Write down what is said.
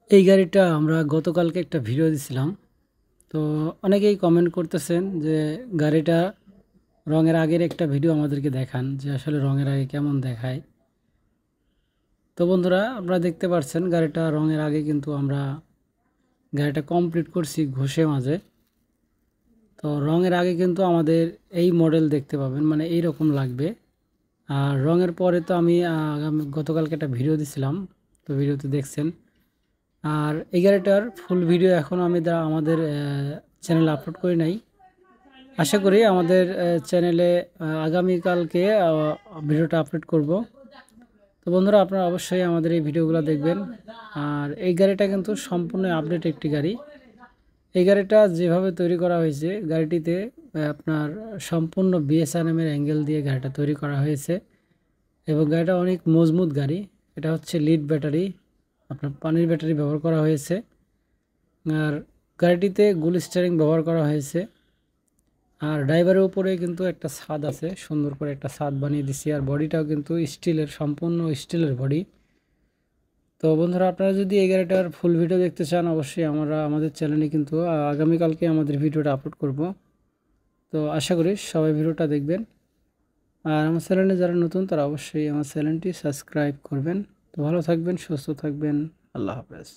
এই গাড়িটা আমরা গতকালকে একটা ভিডিও দিছিলাম। তো অনেকেই কমেন্ট করতেছেন যে গাড়িটা রঙের আগের একটা ভিডিও আমাদেরকে দেখান যে আসলে রঙের আগে কেমন দেখায়। তো বন্ধুরা, আপনারা দেখতে পাচ্ছেন গাড়িটা রঙের আগে কিন্তু আমরা গাড়িটা কমপ্লিট করছি ঘষে মাঝে। তো রঙের আগে কিন্তু আমাদের এই মডেল দেখতে পাবেন, মানে এই রকম লাগবে। আর রঙের পরে তো আমি গতকালকে একটা ভিডিও দিছিলাম, তো ভিডিওতে দেখছেন। আর এই গাড়িটার ফুল ভিডিও এখন আমি আমাদের চ্যানেলে আপলোড করি নাই। আশা করি আমাদের চ্যানেলে আগামীকালকে ভিডিওটা আপলোড করব। তো বন্ধুরা, আপনারা অবশ্যই আমাদের এই ভিডিওগুলো দেখবেন। আর এই গাড়িটা কিন্তু সম্পূর্ণ আপডেট একটি গাড়ি। এই গাড়িটা যেভাবে তৈরি করা হয়েছে, গাড়িটিতে আপনার সম্পূর্ণ বিএসআরএম এর অ্যাঙ্গেল দিয়ে গাড়িটা তৈরি করা হয়েছে এবং গাড়িটা অনেক মজবুত গাড়ি। এটা হচ্ছে লিড ব্যাটারি, আপনার পানির ব্যাটারি ব্যবহার করা হয়েছে। আর গাড়িটিতে গুল স্টিয়ারিং ব্যবহার করা হয়েছে। আর ড্রাইভারের উপরে কিন্তু একটা ছাদ আছে, সুন্দর করে একটা ছাদ বানিয়ে দিছি। আর বডিটাও কিন্তু স্টিলের, সম্পূর্ণ স্টিলের বডি। তো বন্ধুরা, আপনারা যদি এই গাড়িটার ফুল ভিডিও দেখতে চান, অবশ্যই আমাদের চ্যানেলে কিন্তু আগামীকালকে আমাদের ভিডিওটা আপলোড করব। তো আশা করি সবাই ভিডিওটা দেখবেন। আর আমার চ্যানেলে যারা নতুন তারা অবশ্যই আমার চ্যানেলটি সাবস্ক্রাইব করবেন। তো ভালো থাকবেন, সুস্থ থাকবেন। আল্লাহ হাফেজ।